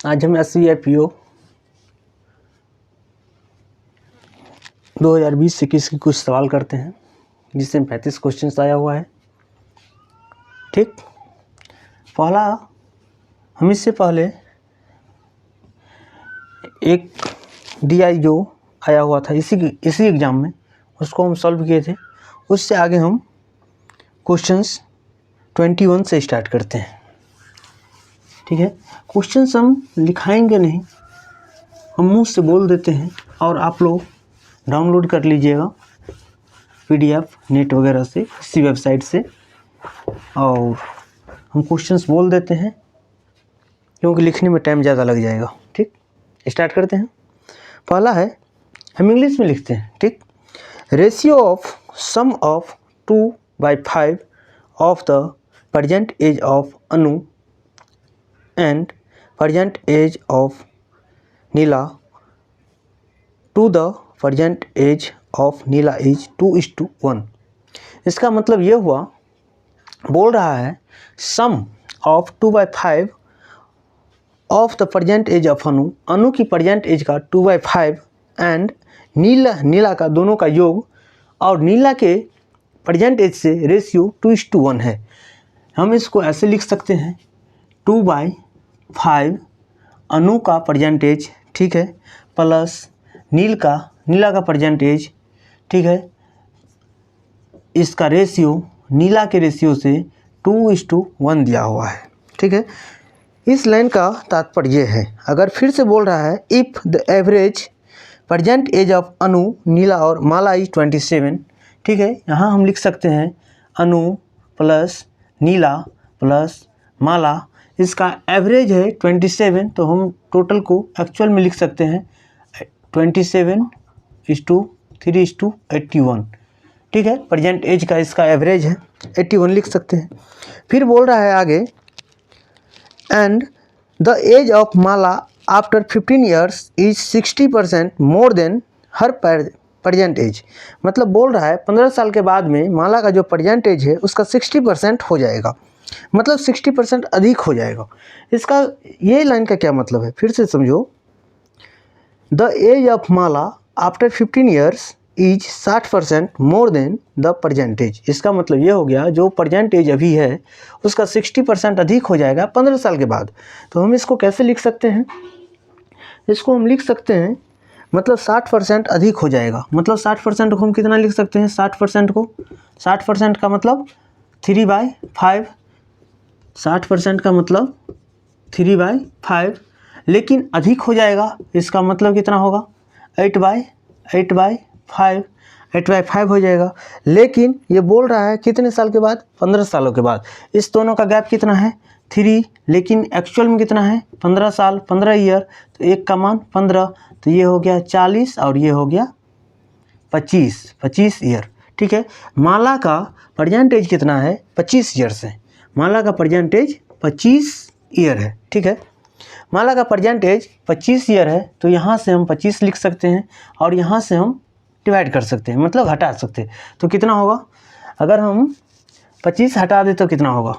आज हम SVIPO 2020-21 की कुछ सवाल करते हैं, जिसमें 35 क्वेश्चन आया हुआ है। ठीक, पहला हम इससे पहले एक DI जो आया हुआ था इसी एग्ज़ाम में, उसको हम सॉल्व किए थे। उससे आगे हम क्वेश्चंस 21 से स्टार्ट करते हैं। ठीक है, क्वेश्चंस हम लिखाएंगे नहीं, हम मुंह से बोल देते हैं और आप लोग डाउनलोड कर लीजिएगा PDF नेट वगैरह से, इसी वेबसाइट से, और हम क्वेश्चंस बोल देते हैं क्योंकि लिखने में टाइम ज़्यादा लग जाएगा। ठीक, स्टार्ट करते हैं। पहला है, हम इंग्लिश में लिखते हैं। ठीक, ratio of sum of 2/5 of the present age of Anu and present age of Neela to the present age of Neela is 2:1। इसका मतलब ये हुआ, बोल रहा है sum of 2/5 of the present age of Anu की प्रेजेंट एज का 2/5 एंड नीला का दोनों का योग, और नीला के प्रेजेंट एज से रेशियो 2:1 है। हम इसको ऐसे लिख सकते हैं 2/5 अनु का परसेंटेज, ठीक है, प्लस नीला का परसेंटेज, ठीक है, इसका रेशियो नीला के रेशियो से 2:1 दिया हुआ है। ठीक है, इस लाइन का तात्पर्य है, अगर फिर से बोल रहा है if the average present age of Anu, Neela और माला इज 27। ठीक है, यहाँ हम लिख सकते हैं अनु प्लस नीला प्लस माला, इसका एवरेज है 27, तो हम टोटल को एक्चुअल में लिख सकते हैं 27:3:81। ठीक है, प्रेजेंट एज का इसका एवरेज है 81 लिख सकते हैं। फिर बोल रहा है आगे, and the age of Mala after 15 years is 60% more than her present age. मतलब बोल रहा है 15 साल के बाद में माला का जो प्रेजेंट एज है उसका 60% हो जाएगा, मतलब 60% अधिक हो जाएगा। इसका ये लाइन का क्या मतलब है, फिर से समझो। The age of Mala after 15 years is 60% more than the present age. इसका मतलब ये हो गया, जो प्रेजेंट एज अभी है उसका 60% अधिक हो जाएगा 15 साल के बाद। तो हम इसको कैसे लिख सकते हैं, इसको हम लिख सकते हैं मतलब 60% अधिक हो जाएगा, मतलब 60% को हम कितना लिख सकते हैं, 60% का मतलब 3/5, 60% का मतलब 3/5, लेकिन अधिक हो जाएगा, इसका मतलब कितना होगा 8/5 हो जाएगा। लेकिन ये बोल रहा है कितने साल के बाद, 15 सालों के बाद। इस दोनों का गैप कितना है 3, लेकिन एक्चुअल में कितना है 15 साल, 15 ईयर, तो एक का मान 15, तो ये हो गया 40 और ये हो गया 25 ईयर। ठीक है, माला का प्रेजेंट एज कितना है 25 ईयर्स है, माला का प्रेजेंट एज 25 ईयर है। ठीक है, माला का प्रेजेंट एज 25 ईयर है, तो यहाँ से हम 25 लिख सकते हैं और यहाँ से हम डिवाइड कर सकते हैं, मतलब हटा सकते हैं। तो कितना होगा, अगर हम 25 हटा दें तो कितना होगा,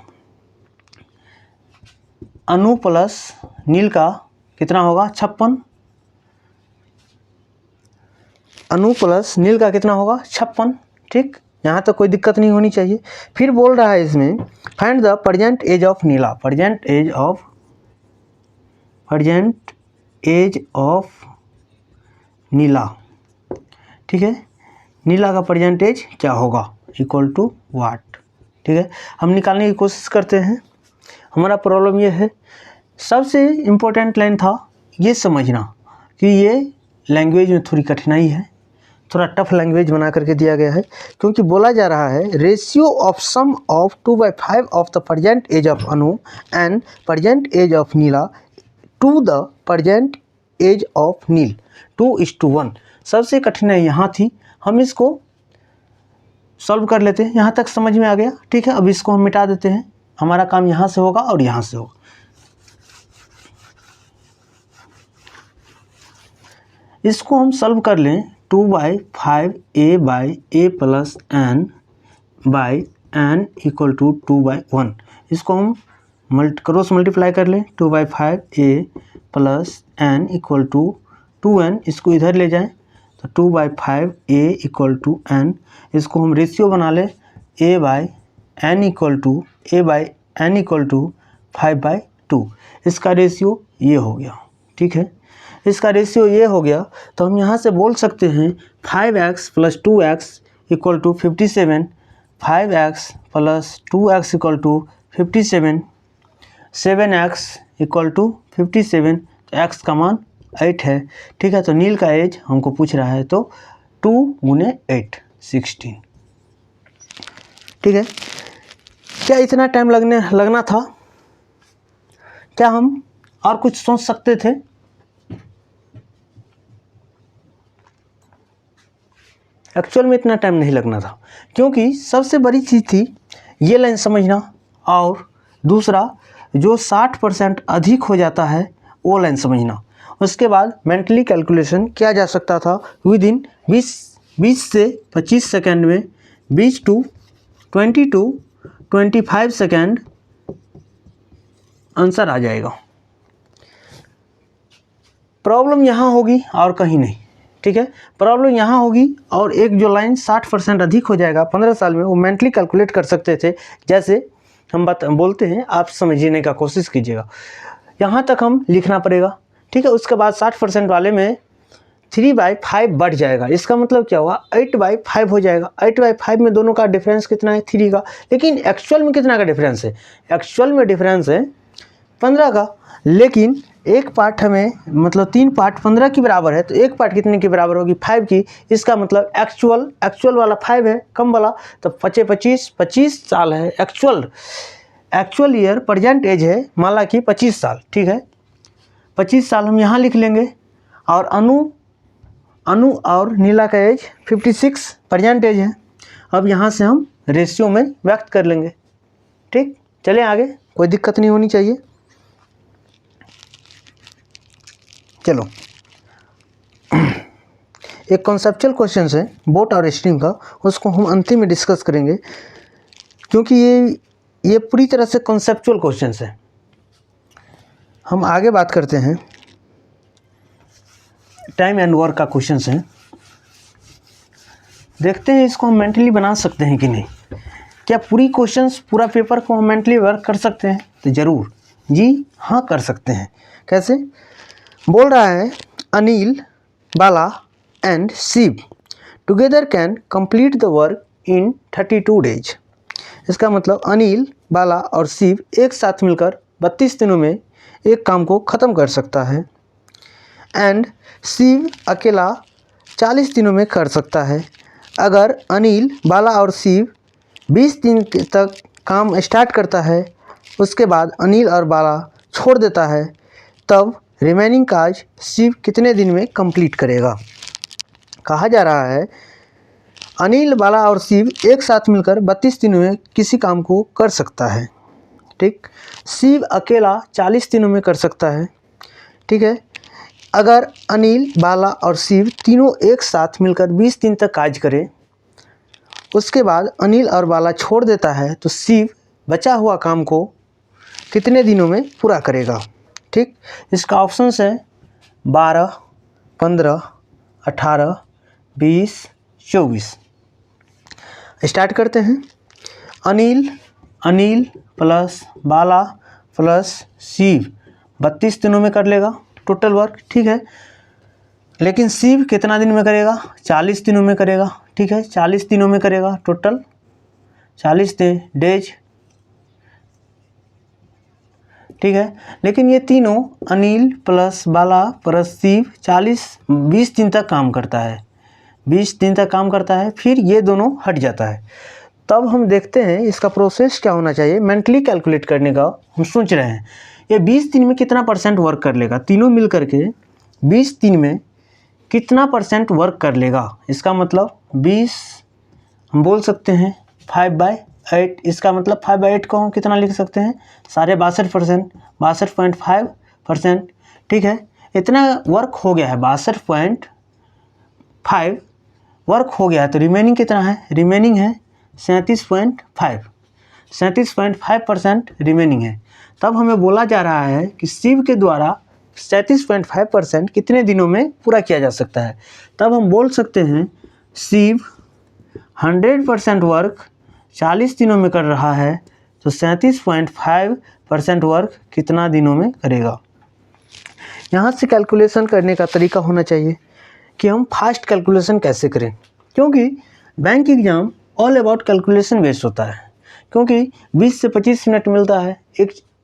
अनु प्लस नील का कितना होगा 56, अनु प्लस नील का कितना होगा 56। ठीक, यहाँ तक कोई दिक्कत नहीं होनी चाहिए। फिर बोल रहा है इसमें find the present age of Neela, present age of Neela. ठीक है, नीला का प्रेजेंट एज क्या होगा, इक्वल टू व्हाट। ठीक है, हम निकालने की कोशिश करते हैं। हमारा प्रॉब्लम ये है, सबसे इम्पोर्टेंट लाइन था ये समझना कि ये लैंग्वेज में थोड़ी कठिनाई है, थोड़ा टफ लैंग्वेज बना करके दिया गया है, क्योंकि बोला जा रहा है ratio of sum of 2/5 of the present age of Anu and present age of Neela to the present age of Neel 2:1। सबसे कठिनाई यहाँ थी, हम इसको सॉल्व कर लेते हैं, यहाँ तक समझ में आ गया। ठीक है, अब इसको हम मिटा देते हैं, हमारा काम यहाँ से होगा और यहाँ से होगा। इसको हम सॉल्व कर लें, 2/5 a plus n by n equal to 2/1। इसको हम क्रॉस मल्टीप्लाई कर लें, 2/5a plus n equal to 2n, इसको इधर ले जाएं तो 2/5a इक्वल टू n, इसको हम रेशियो बना लें a/n इक्वल टू 5/2, इसका रेशियो ये हो गया। ठीक है, इसका रेशियो ये हो गया, तो हम यहाँ से बोल सकते हैं 5x plus 2x equal to 57, 5x plus 2x equal to 57, 7x equal to 57, तो x का मान 8 है। ठीक है, तो नील का एज हमको पूछ रहा है, तो 2 × 8 16। ठीक है, क्या इतना टाइम लगना था? क्या हम और कुछ सोच सकते थे? एक्चुअल में इतना टाइम नहीं लगना था, क्योंकि सबसे बड़ी चीज़ थी ये लाइन समझना, और दूसरा जो 60% अधिक हो जाता है वो लाइन समझना। उसके बाद मेंटली कैलकुलेशन किया जा सकता था विद इन 20 से 25 सेकेंड में, 20 to 25 सेकेंड आंसर आ जाएगा। प्रॉब्लम यहाँ होगी और कहीं नहीं। ठीक है, प्रॉब्लम यहाँ होगी, और एक जो लाइन 60% अधिक हो जाएगा 15 साल में, वो मेंटली कैलकुलेट कर सकते थे। जैसे हम बोलते हैं, आप समझने का कोशिश कीजिएगा, यहाँ तक हम लिखना पड़ेगा। ठीक है, उसके बाद 60% वाले में 3/5 बढ़ जाएगा, इसका मतलब क्या हुआ, 8/5 हो जाएगा। 8/5 में दोनों का डिफरेंस कितना है, 3 का। लेकिन एक्चुअल में कितना का डिफरेंस है? एक्चुअल में डिफरेंस है 15 का, लेकिन एक पार्ट हमें, मतलब 3 पार्ट 15 की बराबर है, तो एक पार्ट कितने की बराबर होगी, 5 की। इसका मतलब एक्चुअल वाला 5 है, कम वाला, तो 25 साल है। एक्चुअल ईयर प्रेजेंट एज है माला की 25 साल। ठीक है, 25 साल हम यहाँ लिख लेंगे, और अनु और नीला का एज 56 प्रेजेंट एज है। अब यहाँ से हम रेशियो में व्यक्त कर लेंगे। ठीक, चलें आगे, कोई दिक्कत नहीं होनी चाहिए। चलो, एक कॉन्सेप्चुअल क्वेश्चन है बोट और स्ट्रिंग का, उसको हम अंतिम में डिस्कस करेंगे, क्योंकि ये पूरी तरह से कॉन्सेप्चुअल क्वेश्चन है। हम आगे बात करते हैं, टाइम एंड वर्क का क्वेश्चन है। देखते हैं इसको हम मेंटली बना सकते हैं कि नहीं। क्या पूरा पेपर को हम मेंटली वर्क कर सकते हैं? तो ज़रूर जी हाँ, कर सकते हैं। कैसे? बोल रहा है, Anil, Bala and Shiv together can complete the work in 32 days. इसका मतलब अनिल, बाला और शिव एक साथ मिलकर 32 दिनों में एक काम को ख़त्म कर सकता है। एंड शिव अकेला 40 दिनों में कर सकता है। अगर अनिल, बाला और शिव 20 दिन तक काम स्टार्ट करता है, उसके बाद अनिल और बाला छोड़ देता है, तब रिमेनिंग काज शिव कितने दिन में कंप्लीट करेगा? कहा जा रहा है अनिल, बाला और शिव एक साथ मिलकर 32 दिनों में किसी काम को कर सकता है। ठीक, शिव अकेला 40 दिनों में कर सकता है। ठीक है, अगर अनिल, बाला और शिव तीनों एक साथ मिलकर 20 दिन तक काज करें, उसके बाद अनिल और बाला छोड़ देता है, तो शिव बचा हुआ काम को कितने दिनों में पूरा करेगा? ठीक, इसका ऑप्शन है 12, 15, 18, 20, 24। स्टार्ट करते हैं। अनिल प्लस बाला प्लस शिव 32 दिनों में कर लेगा टोटल वर्क। ठीक है, लेकिन शिव कितना दिन में करेगा? 40 दिनों में करेगा। ठीक है, 40 दिनों में करेगा, टोटल 40 डेज। ठीक है, लेकिन ये तीनों अनिल प्लस बाला प्लस शिव 20 दिन तक काम करता है, 20 दिन तक काम करता है, फिर ये दोनों हट जाता है। तब हम देखते हैं इसका प्रोसेस क्या होना चाहिए मेंटली कैलकुलेट करने का। हम सोच रहे हैं ये 20 दिन में कितना % वर्क कर लेगा, तीनों मिल करके 20 दिन में कितना % वर्क कर लेगा। इसका मतलब 20 हम बोल सकते हैं 5/8। इसका मतलब 5/8 को हम कितना लिख सकते हैं? 62%, 62.5%। ठीक है, इतना वर्क हो गया है, 62.5 वर्क हो गया है, तो रिमेनिंग कितना है? रिमेनिंग है 37.5। 37.5% रिमेनिंग है। तब हमें बोला जा रहा है कि शिव के द्वारा 37.5% कितने दिनों में पूरा किया जा सकता है। तब हम बोल सकते हैं शिव 100% वर्क 40 दिनों में कर रहा है, तो 37.5% वर्क कितना दिनों में करेगा। यहाँ से कैलकुलेशन करने का तरीका होना चाहिए कि हम फास्ट कैलकुलेशन कैसे करें, क्योंकि bank exam all about calculation based होता है, क्योंकि 20 से 25 मिनट मिलता है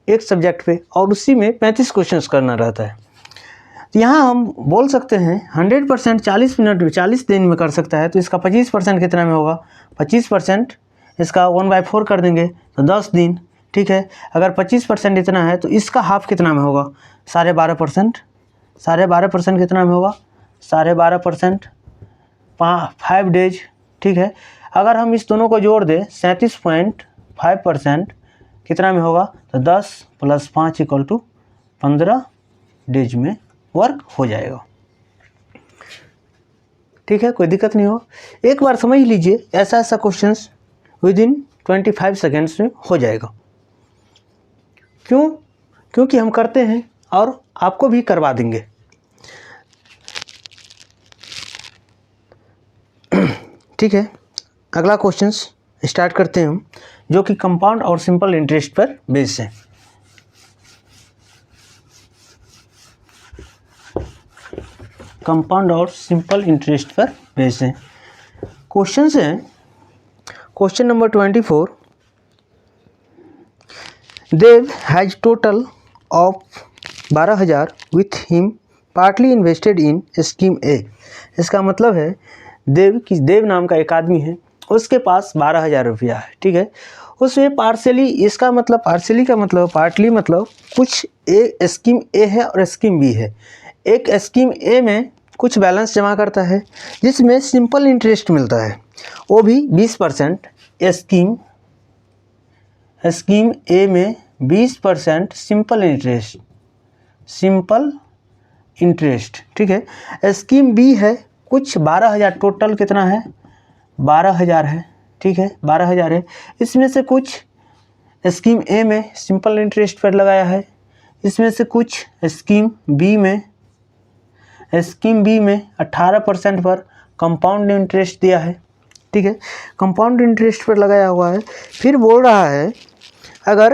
एक सब्जेक्ट पे और उसी में 35 क्वेश्चंस करना रहता है। तो यहाँ हम बोल सकते हैं 100% 40 मिनट 40 दिन में कर सकता है, तो इसका 25% कितना में होगा, 25% इसका 1/4 कर देंगे तो 10 दिन, ठीक है। अगर 25% इतना है तो इसका हाफ कितना में होगा, 12.5%। 12.5% कितना में होगा, 12.5%, 5 डेज, ठीक है। अगर हम इस दोनों को जोड़ दें 37.5% कितना में होगा, तो 10 + 5 = 15 डेज में वर्क हो जाएगा, ठीक है। कोई दिक्कत नहीं हो। एक बार समझ लीजिए, ऐसा क्वेश्चंस विदिन 25 सेकेंड्स में हो जाएगा। क्योंकि हम करते हैं और आपको भी करवा देंगे। ठीक है, अगला क्वेश्चंस स्टार्ट करते हैं हम, जो कि कंपाउंड और सिंपल इंटरेस्ट पर बेस्ड है। कंपाउंड और सिंपल इंटरेस्ट पर बेस्ड है। क्वेश्चंस हैं, question number 24, Dev has total of 12,000 with him partly invested in scheme A. इसका मतलब है देव नाम का एक आदमी है, उसके पास 12,000 रुपया है, ठीक है। उसमें पार्शली, इसका मतलब पार्शली का मतलब पार्टली मतलब कुछ स्कीम ए है और स्कीम बी है। एक स्कीम ए में कुछ बैलेंस जमा करता है जिसमें सिंपल इंटरेस्ट मिलता है, वो भी 20%। स्कीम ए में 20% सिंपल इंटरेस्ट, ठीक है। स्कीम बी है कुछ 12,000, टोटल कितना है, 12,000 है, ठीक है, 12,000 है। इसमें से कुछ स्कीम ए में सिंपल इंटरेस्ट पर लगाया है, इसमें से कुछ स्कीम बी में 18% पर कंपाउंड इंटरेस्ट दिया है, ठीक है, कंपाउंड इंटरेस्ट पर लगाया हुआ है। फिर बोल रहा है अगर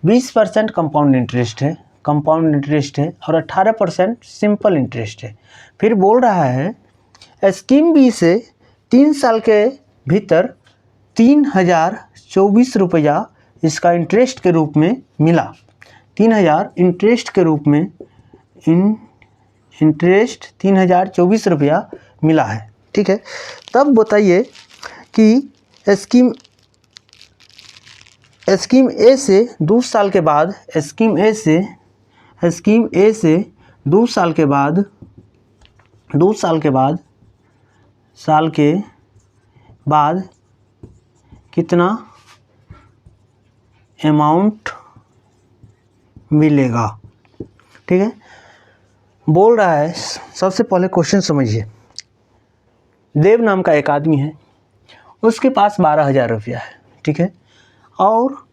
20% कंपाउंड इंटरेस्ट है और 18% सिंपल इंटरेस्ट है। फिर बोल रहा है स्कीम बी से 3 साल के भीतर 3,024 रुपया इसका इंटरेस्ट के रूप में मिला। 3,000 इंटरेस्ट के रूप में इंटरेस्ट 3,024 रुपया मिला है, ठीक है। तब बताइए कि स्कीम ए से 2 साल के बाद स्कीम ए से 2 साल के बाद कितना अमाउंट मिलेगा, ठीक है। बोल रहा है, सबसे पहले क्वेश्चन समझिए। देव नाम का एक आदमी है, उसके पास 12,000 रुपया है, ठीक है, और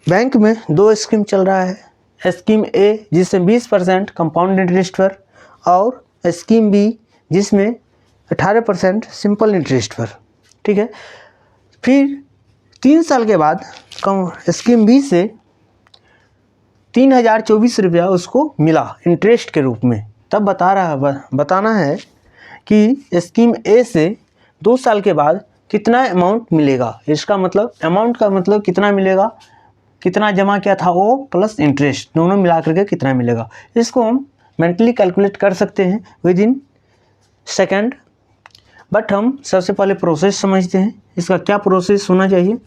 बैंक में 2 स्कीम चल रहा है, स्कीम ए जिसमें 20% कंपाउंड इंटरेस्ट पर और स्कीम बी जिसमें 18% सिंपल इंटरेस्ट पर, ठीक है। फिर 3 साल के बाद स्कीम बी से 3,024 रुपया उसको मिला इंटरेस्ट के रूप में। तब बताना है कि स्कीम ए से 2 साल के बाद कितना अमाउंट मिलेगा। इसका मतलब अमाउंट का मतलब कितना मिलेगा, कितना जमा किया था वो प्लस इंटरेस्ट दोनों मिला करके कितना मिलेगा। इसको हम मेंटली कैलकुलेट कर सकते हैं विद इन सेकेंड, बट हम सबसे पहले प्रोसेस समझते हैं। इसका क्या प्रोसेस होना चाहिए।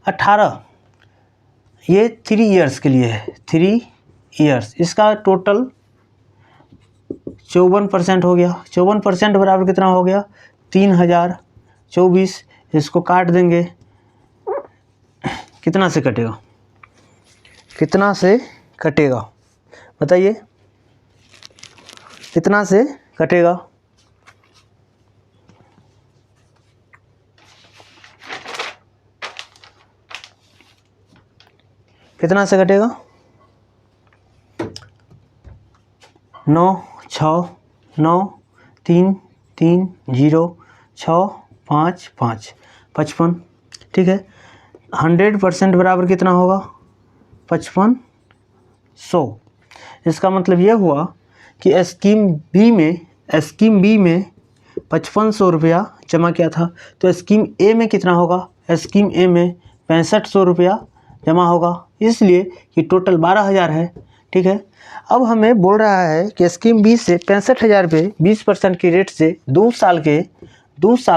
18, ये 3 इयर्स के लिए है, 3 इयर्स, इसका टोटल 54% हो गया। 54% बराबर कितना हो गया, 3,024। इसको काट देंगे, कितना से कटेगा बताइए, कितना से कटेगा। कितना से घटेगा, 9 6 9 3 3 0 6 5 5 55। ठीक है, 100% बराबर कितना होगा, 5500। इसका मतलब यह हुआ कि स्कीम बी में 5500 रुपया जमा किया था, तो स्कीम ए में कितना होगा, स्कीम ए में 6500 रुपया जमा होगा, इसलिए कि टोटल 12,000 है। ठीक है, अब हमें बोल रहा है कि स्कीम बी से 65,000 पे 20% की रेट से 2 साल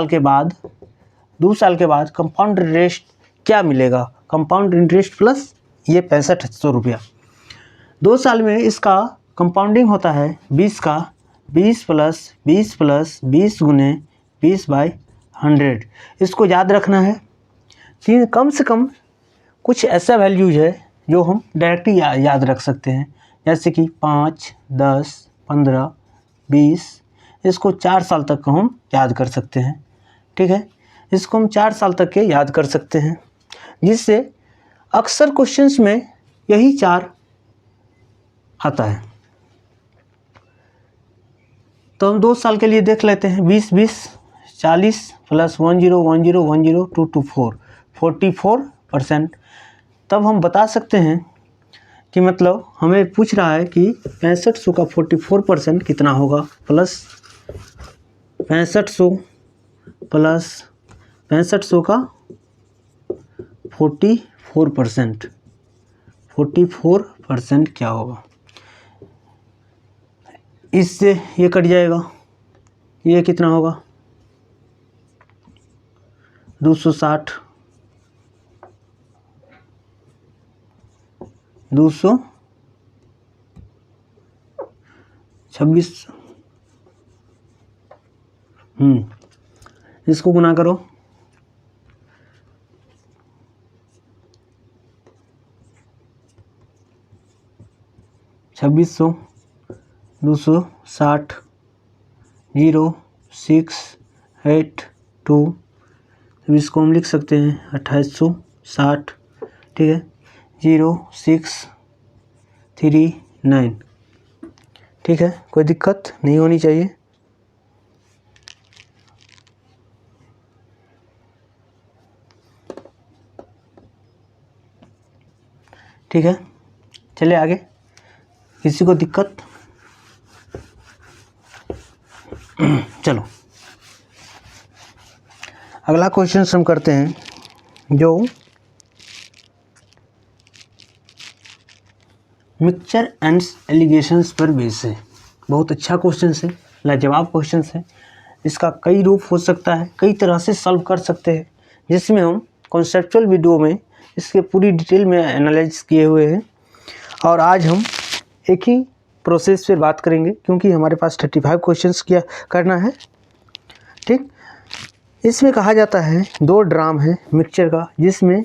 के बाद कंपाउंड इंटरेस्ट क्या मिलेगा, कंपाउंड इंटरेस्ट प्लस ये 6500 रुपया। 2 साल में इसका कंपाउंडिंग होता है 20 का, 20 प्लस 20 प्लस 20 गुने 20/100। इसको याद रखना है। तीन कम से कम कुछ ऐसा वैल्यूज है जो हम डायरेक्टली याद रख सकते हैं, जैसे कि 5, 10, 15, 20। इसको 4 साल तक हम याद कर सकते हैं। ठीक है, इसको हम 4 साल तक के याद कर सकते हैं, जिससे अक्सर क्वेश्चंस में यही 4 आता है। तो हम 2 साल के लिए देख लेते हैं, 20 20 40 प्लस 10 10 10 2 2 4 44%। तब हम बता सकते हैं कि मतलब हमें पूछ रहा है कि 6500 का 44% कितना होगा, प्लस 6500 प्लस 6500 का 44% क्या होगा। इससे ये कट जाएगा, ये कितना होगा, 260 226। इसको गुना करो, 2600 260 0 6 8 2। इसको हम लिख सकते हैं 2860। ठीक है, 0 6 3 9। ठीक है, कोई दिक्कत नहीं होनी चाहिए। ठीक है, चलिए आगे। किसी को दिक्कत? चलो अगला क्वेश्चन हम करते हैं, जो मिक्सचर एंड एलिगेशंस पर बेस है। बहुत अच्छा क्वेश्चन है, लाजवाब क्वेश्चन है। इसका कई रूप हो सकता है, कई तरह से सॉल्व कर सकते हैं, जिसमें हम कॉन्सेप्चुअल वीडियो में इसके पूरी डिटेल में एनालाइज किए हुए हैं। और आज हम एक ही प्रोसेस पर बात करेंगे, क्योंकि हमारे पास 35 क्वेश्चंस किया करना है। ठीक, इसमें कहा जाता है 2 ड्राम है मिक्सचर का, जिसमें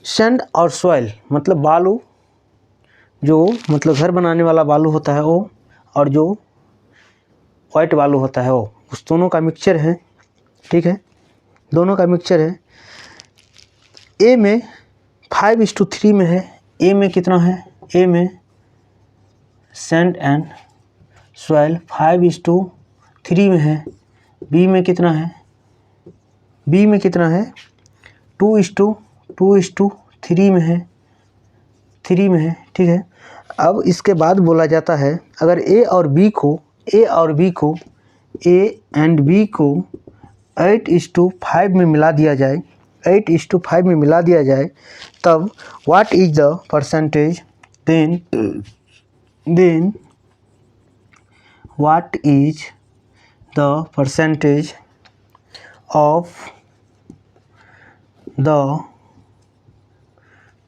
सैंड और सॉइल मतलब बालू, जो मतलब घर बनाने वाला बालू होता है वो, और जो वाइट बालू होता है वो, उस दोनों का मिक्सचर है। ठीक है, दोनों का मिक्सचर है। ए में 5:3 में है। ए में कितना है, ए में सैंड एंड सॉइल 5:3 में है। बी में कितना है, बी में कितना है 2:3 में है, 3 में है। ठीक है, अब इसके बाद बोला जाता है, अगर ए और बी को ए एंड बी को 8:5 में मिला दिया जाए, 8:5 में मिला दिया जाए, तब what is the percentage, then what is the percentage of the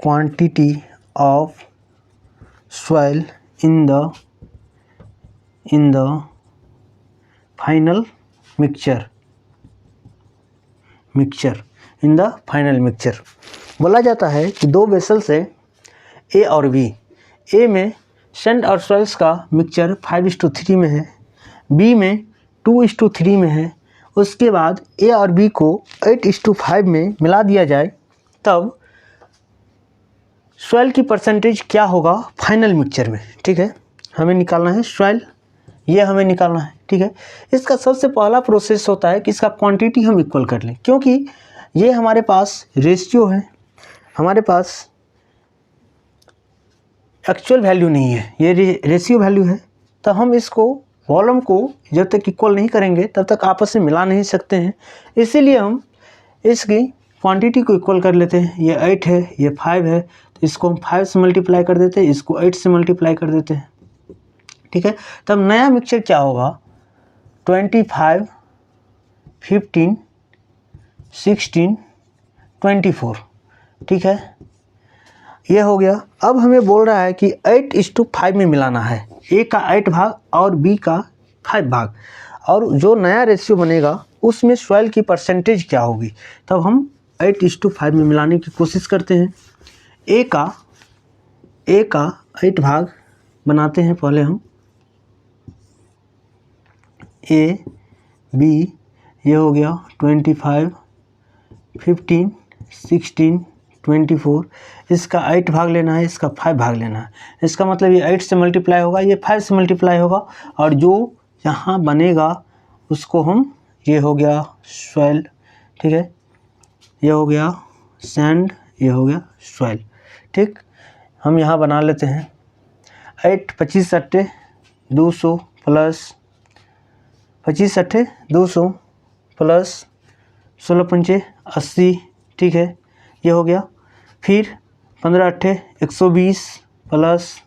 quantity of soil in the final mixture in the final mixture। बोला जाता है कि 2 वेसल्स है ए और बी। ए में सैंड और सॉइल्स का मिक्सचर 5:3 में है, बी में 2:3 में है। उसके बाद ए और बी को 8:5 में मिला दिया जाए, तब सॉइल की परसेंटेज क्या होगा फाइनल मिक्सचर में, ठीक है। हमें निकालना है सॉइल, ये हमें निकालना है, ठीक है। इसका सबसे पहला प्रोसेस होता है कि इसका क्वांटिटी हम इक्वल कर लें, क्योंकि ये हमारे पास रेशियो है, हमारे पास एक्चुअल वैल्यू नहीं है, ये रेशियो वैल्यू है। तब हम इसको वॉल्यूम को जब तक इक्वल नहीं करेंगे तब तक आपस में मिला नहीं सकते हैं। इसीलिए हम इसकी क्वांटिटी को इक्वल कर लेते हैं। ये 8 है, ये 5 है, तो इसको हम 5 से मल्टीप्लाई कर देते हैं, इसको 8 से मल्टीप्लाई कर देते हैं, ठीक है। तब नया मिक्सचर क्या होगा 25, 15, 16, 24, ठीक है। ये हो गया। अब हमें बोल रहा है कि 8:5 में मिलाना है, ए का 8 भाग और बी का 5 भाग, और जो नया रेशियो बनेगा उसमें सॉइल की परसेंटेज क्या होगी। तब हम 8:5 में मिलाने की कोशिश करते हैं। ए का 8 भाग बनाते हैं पहले हम, ए बी, ये हो गया 25, 15, 16, 24, इसका 8 भाग लेना है, इसका 5 भाग लेना है। इसका मतलब ये 8 से मल्टीप्लाई होगा, ये 5 से मल्टीप्लाई होगा, और जो यहाँ बनेगा उसको हम, ये हो गया सॉइल, ठीक है, ये हो गया सैंड, ये हो गया सॉइल, ठीक। हम यहाँ बना लेते हैं 8, 25 अट्ठे 200 प्लस 25 अट्ठे 200 प्लस 16 पंचे 80, ठीक है, ये हो गया। फिर 15 अट्ठे 120 प्लस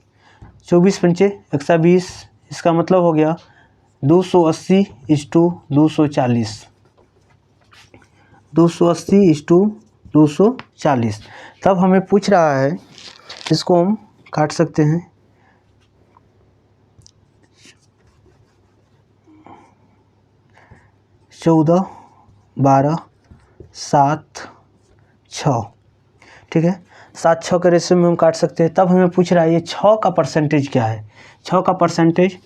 24 पंचे 120, इसका मतलब हो गया 280:240, 280:240। तब हमें पूछ रहा है, इसको हम काट सकते हैं, 14, 12, 7, 6, ठीक है। 7, 6 के रेशियो में हम काट सकते हैं। तब हमें पूछ रहा है ये 6 का परसेंटेज क्या है। 6 का परसेंटेज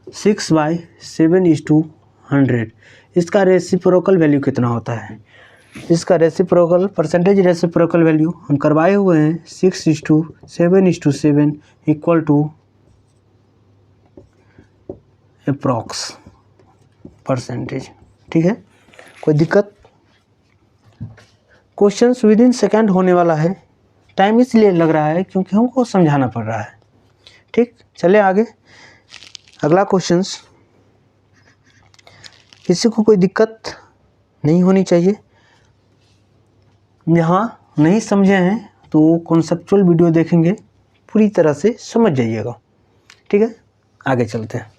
6/7:100। इसका रेसिप्रोकल वैल्यू कितना होता है, इसका रेसिप्रोकल परसेंटेज रेसिप्रोकल वैल्यू हम करवाए हुए हैं 6:7:7 इक्वल टू अप्रॉक्स परसेंटेज, ठीक है। कोई दिक्कत। क्वेश्चन विद इन सेकेंड होने वाला है, टाइम इसलिए लग रहा है क्योंकि हमको समझाना पड़ रहा है, ठीक। चले आगे, अगला क्वेश्चंस। किसी को कोई दिक्कत नहीं होनी चाहिए। यहाँ नहीं समझे हैं तो कॉन्सेप्चुअल वीडियो देखेंगे, पूरी तरह से समझ जाइएगा, ठीक है। आगे चलते हैं।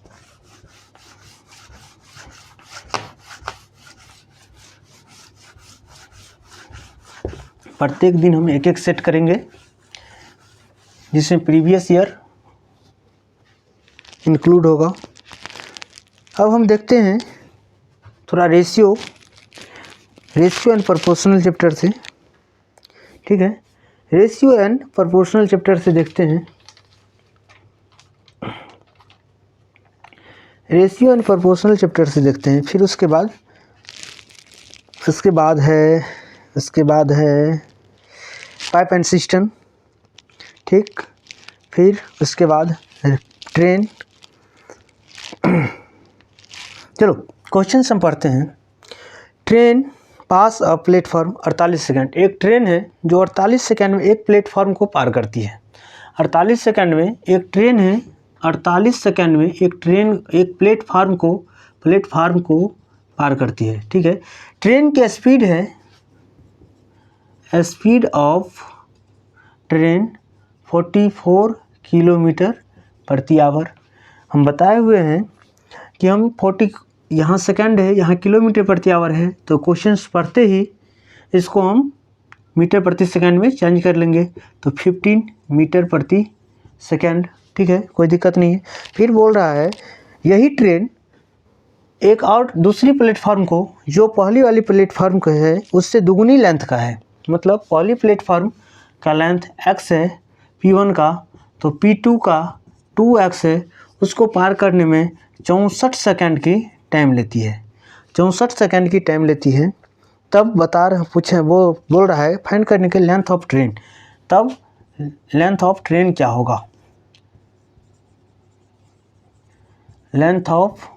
प्रत्येक दिन हम एक एक सेट करेंगे, जिसमें प्रीवियस ईयर इंक्लूड होगा। अब हम देखते हैं थोड़ा रेशियो एंड प्रोपोर्शनल चैप्टर से, ठीक है। रेशियो एंड प्रोपोर्शनल चैप्टर से देखते हैं। रेशियो एंड प्रोपोर्शनल चैप्टर से देखते हैं। फिर उसके बाद है पाइप एंड सिस्टम, ठीक। फिर उसके बाद ट्रेन। चलो क्वेश्चन हम पढ़ते हैं। Train pass a platform 48 second. एक ट्रेन है जो 48 सेकंड में एक प्लेटफॉर्म को पार करती है। 48 सेकंड में एक ट्रेन है, 48 सेकंड में एक ट्रेन एक प्लेटफार्म को पार करती है, ठीक है। ट्रेन की स्पीड है, स्पीड ऑफ ट्रेन 44 किलोमीटर प्रति आवर। हम बताए हुए हैं कि हम 40, यहाँ सेकंड है, यहाँ किलोमीटर प्रति आवर है, तो क्वेश्चंस पढ़ते ही इसको हम मीटर प्रति सेकंड में चेंज कर लेंगे, तो 15 मीटर प्रति सेकंड, ठीक है, कोई दिक्कत नहीं है। फिर बोल रहा है यही ट्रेन एक और दूसरी प्लेटफार्म को, जो पहली वाली प्लेटफार्म का है उससे दुगुनी लेंथ का है, मतलब पहली प्लेटफार्म का लेंथ x है P1 का, तो P2 का 2x है, उसको पार करने में 64 सेकंड की टाइम लेती है, 64 सेकंड की टाइम लेती है। तब वो बोल रहा है फाइंड करने के लेंथ ऑफ ट्रेन। तब लेंथ ऑफ ट्रेन क्या होगा, लेंथ ऑफ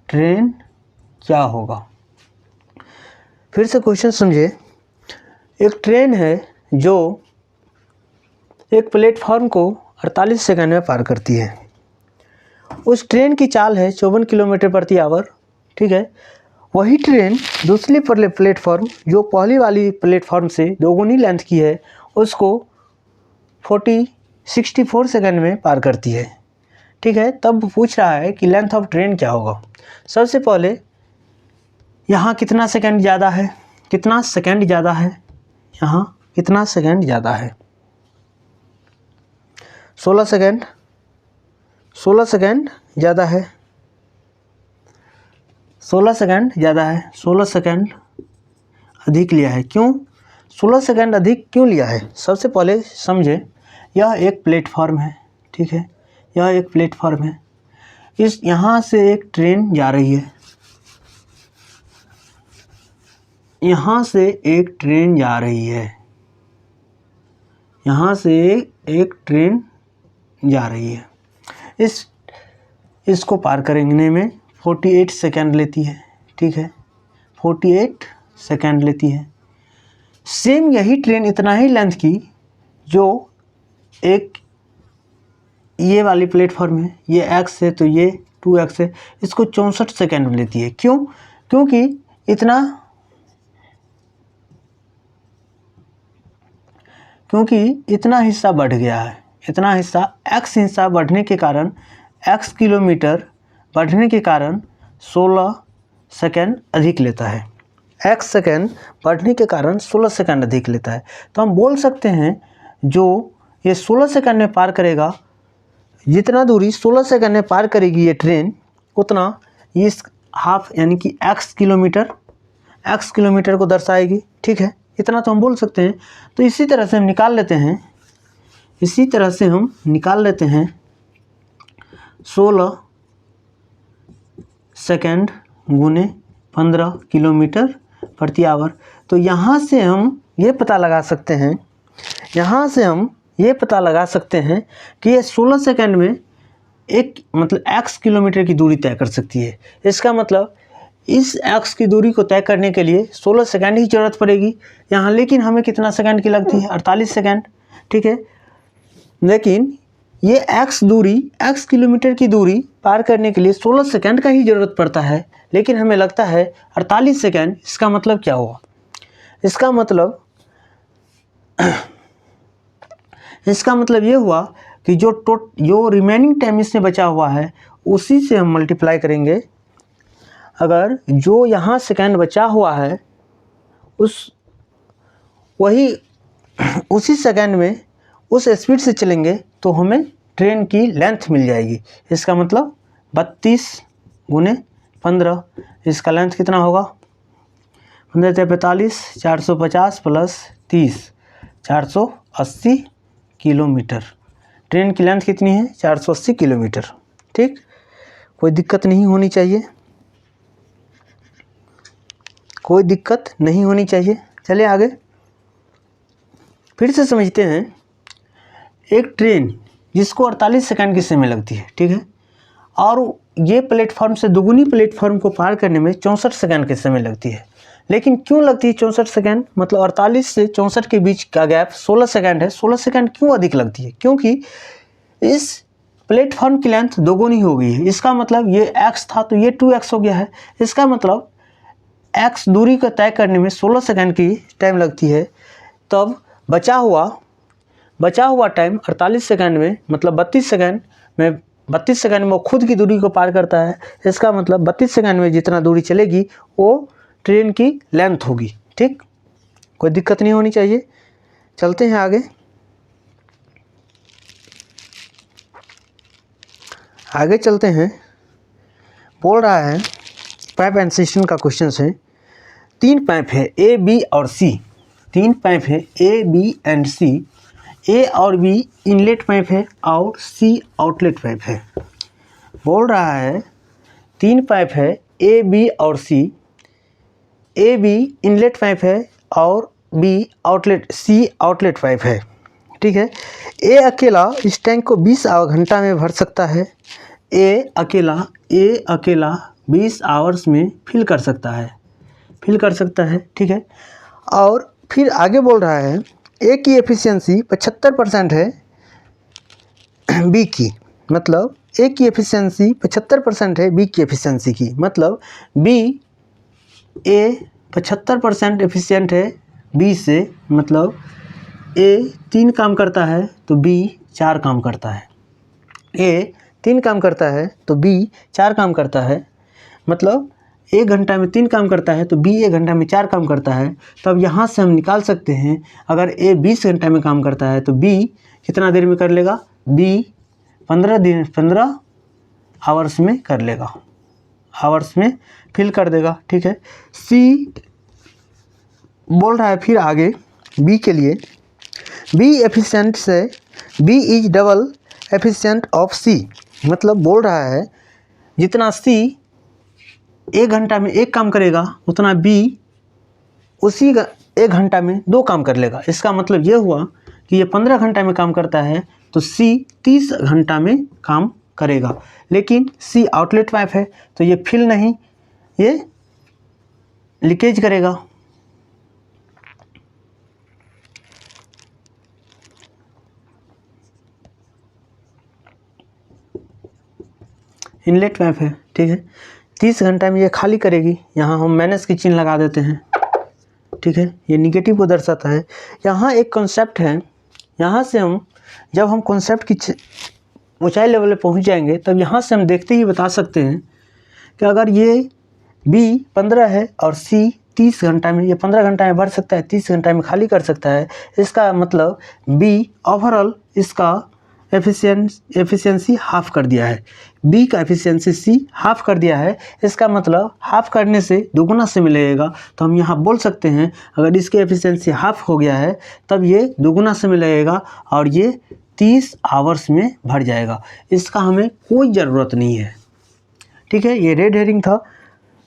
ट्रेन क्या होगा। फिर से क्वेश्चन समझिए। एक ट्रेन है जो एक प्लेटफॉर्म को 48 सेकंड में पार करती है। उस ट्रेन की चाल है 54 किलोमीटर प्रति आवर, ठीक है। वही ट्रेन दूसरी प्लेटफॉर्म जो पहली वाली प्लेटफॉर्म से दोगुनी लेंथ की है उसको 64 सेकंड में पार करती है, ठीक है। तब पूछ रहा है कि लेंथ ऑफ ट्रेन क्या होगा। सबसे पहले यहाँ कितना सेकंड ज़्यादा है, कितना सेकंड ज़्यादा है, यहाँ कितना सेकंड ज़्यादा है, 16 सेकंड, 16 सेकंड ज़्यादा है, 16 सेकंड ज़्यादा है, 16 सेकंड अधिक लिया है। क्यों 16 सेकंड अधिक क्यों लिया है? सबसे पहले समझे, यह एक प्लेटफॉर्म है, ठीक है। यह एक प्लेटफॉर्म है। इस यहाँ से एक ट्रेन जा रही है, यहाँ से एक ट्रेन जा रही है, यहाँ से एक ट्रेन जा रही है। इसको पार करने में 48 सेकंड लेती है, ठीक है, 48 सेकंड लेती है। सेम यही ट्रेन इतना ही लेंथ की जो एक ये वाली प्लेटफॉर्म है, ये x है तो ये 2x है, इसको 64 सेकंड में लेती है। क्यों? क्योंकि इतना हिस्सा बढ़ गया है, इतना हिस्सा x हिस्सा बढ़ने के कारण, x किलोमीटर बढ़ने के कारण 16 सेकंड अधिक लेता है, x सेकंड बढ़ने के कारण 16 सेकंड अधिक लेता है। तो हम बोल सकते हैं जो ये 16 सेकंड में पार करेगा, जितना दूरी 16 सेकंड में पार करेगी ये ट्रेन, उतना इस हाफ यानी कि x किलोमीटर को दर्शाएगी, ठीक है। इतना तो हम बोल सकते हैं। तो इसी तरह से हम निकाल लेते हैं 16 सेकंड गुने 15 किलोमीटर प्रति आवर। तो यहाँ से हम ये पता लगा सकते हैं, कि ये 16 सेकंड में एक मतलब x किलोमीटर की दूरी तय कर सकती है। इसका मतलब इस x की दूरी को तय करने के लिए 16 सेकंड ही ज़रूरत पड़ेगी यहाँ, लेकिन हमें कितना सेकंड की लगती है, 48 सेकंड, ठीक है। लेकिन ये x किलोमीटर की दूरी पार करने के लिए 16 सेकंड का ही ज़रूरत पड़ता है, लेकिन हमें लगता है 48 सेकंड। इसका मतलब क्या हुआ? इसका मतलब ये हुआ कि जो रिमेनिंग टाइम इसमें बचा हुआ है उसी से हम मल्टीप्लाई करेंगे। अगर जो यहाँ सेकंड बचा हुआ है उसी सेकंड में उस स्पीड से चलेंगे तो हमें ट्रेन की लेंथ मिल जाएगी। इसका मतलब 32 गुने 15, इसका लेंथ कितना होगा, 15 45, 450 प्लस 30, 480 किलोमीटर। ट्रेन की लेंथ कितनी है, 480 किलोमीटर, ठीक। कोई दिक्कत नहीं होनी चाहिए, चलिए आगे फिर से समझते हैं। एक ट्रेन जिसको 48 सेकंड की समय लगती है, ठीक है, और ये प्लेटफॉर्म से दुगुनी प्लेटफॉर्म को पार करने में 64 सेकंड की समय लगती है। लेकिन क्यों लगती है 64 सेकंड? मतलब 48 से 64 के बीच का गैप 16 सेकंड है। 16 सेकंड क्यों अधिक लगती है? क्योंकि इस प्लेटफॉर्म की लेंथ दोगुनी हो गई है। इसका मतलब ये x था तो ये 2x हो गया है। इसका मतलब x दूरी को तय करने में 16 सेकंड की टाइम लगती है, तब बचा हुआ टाइम 48 सेकंड में, मतलब 32 सेकंड में वो खुद की दूरी को पार करता है। इसका मतलब 32 सेकंड में जितना दूरी चलेगी वो ट्रेन की लेंथ होगी, ठीक। कोई दिक्कत नहीं होनी चाहिए। चलते हैं आगे चलते हैं। बोल रहा है पाइप एंड सिस्टम का क्वेश्चन है। 3 पाइप है A, B और C। 3 पाइप है A, B and C। A और B इनलेट पाइप है और C आउटलेट पाइप है। बोल रहा है 3 पाइप है A, B और C। A, B inlet pipe है और C आउटलेट पाइप है। ठीक है। ए अकेला इस टैंक को 20 घंटा में भर सकता है। ए अकेला 20 आवर्स में फिल कर सकता है, ठीक है। और फिर आगे बोल रहा है ए की एफिशिएंसी 75% है बी की, मतलब ए की एफिशिएंसी 75% है बी की एफिशिएंसी की, मतलब बी ए 75% एफिशिएंट है बी से, मतलब ए 3 काम करता है तो बी 4 काम करता है। ए 3 काम करता है तो बी 4 काम करता है, मतलब 1 घंटा में 3 काम करता है तो बी 1 घंटा में 4 काम करता है। तो अब यहाँ से हम निकाल सकते हैं, अगर ए 20 घंटा में काम करता है तो बी कितना देर में कर लेगा, बी 15 आवर्स में कर लेगा, आवर्स में फिल कर देगा, ठीक है। सी बोल रहा है फिर आगे बी के लिए, बी एफिशिएंट से B is double efficient of C, मतलब बोल रहा है जितना सी 1 घंटा में 1 काम करेगा उतना बी उसी 1 घंटा में 2 काम कर लेगा। इसका मतलब ये हुआ कि ये 15 घंटा में काम करता है तो सी 30 घंटा में काम करेगा, लेकिन सी आउटलेट पाइप है तो ये फिल नहीं, ये लीकेज करेगा। इनलेट पाइप है, ठीक है। 30 घंटा में ये खाली करेगी, यहाँ हम माइनस की चिन्ह लगा देते हैं, ठीक है। ये निगेटिव को दर्शाता है। यहाँ एक कॉन्सेप्ट है, यहाँ से हम जब हम कॉन्सेप्ट की ऊंचाई लेवल पे पहुँच जाएंगे तब यहाँ से हम देखते ही बता सकते हैं कि अगर ये बी 15 है और सी 30 घंटा में, ये 15 घंटा में भर सकता है, 30 घंटा में खाली कर सकता है, इसका मतलब बी ओवरऑल इसका एफिशिएंसी हाफ कर दिया है, बी का एफिशिएंसी सी हाफ कर दिया है। इसका मतलब हाफ करने से दोगुना से मिलेगा, तो हम यहाँ बोल सकते हैं अगर इसकी एफिशिएंसी हाफ हो गया है तब ये दोगुना से मिलेगा और ये 30 आवर्स में भर जाएगा। इसका हमें कोई ज़रूरत नहीं है, ठीक है। ये रेड हेरिंग था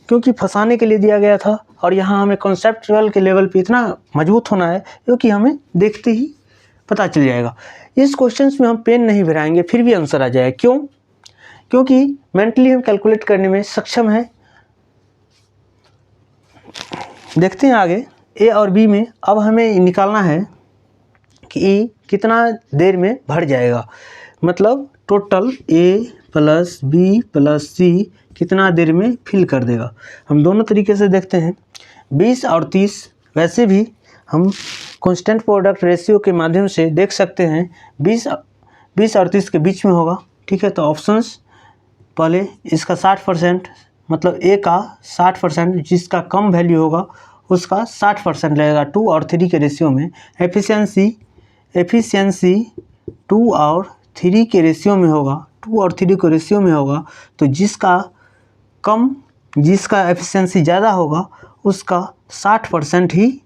क्योंकि फंसाने के लिए दिया गया था, और यहाँ हमें कॉन्सेप्चुअल के लेवल पे इतना मजबूत होना है क्योंकि हमें देखते ही पता चल जाएगा। इस क्वेश्चंस में हम पेन नहीं भिराएंगे फिर भी आंसर आ जाएगा, क्यों? क्योंकि मेंटली हम कैलकुलेट करने में सक्षम है। देखते हैं आगे ए और बी में। अब हमें निकालना है कि ए कितना देर में भर जाएगा, मतलब total A plus B plus सी कितना देर में फिल कर देगा। हम दोनों तरीके से देखते हैं, 20 और 30 वैसे भी हम कांस्टेंट प्रोडक्ट रेशियो के माध्यम से देख सकते हैं, 20 और 30 के बीच में होगा, ठीक है। तो ऑप्शंस पहले इसका 60%, मतलब ए का 60%, जिसका कम वैल्यू होगा उसका 60% लगेगा 2 और 3 के रेशियो में। एफिशिएंसी 2 और 3 के रेशियो में होगा, 2 और 3 के रेशियो में होगा, तो जिसका एफिशिएंसी ज़्यादा होगा उसका 60% ही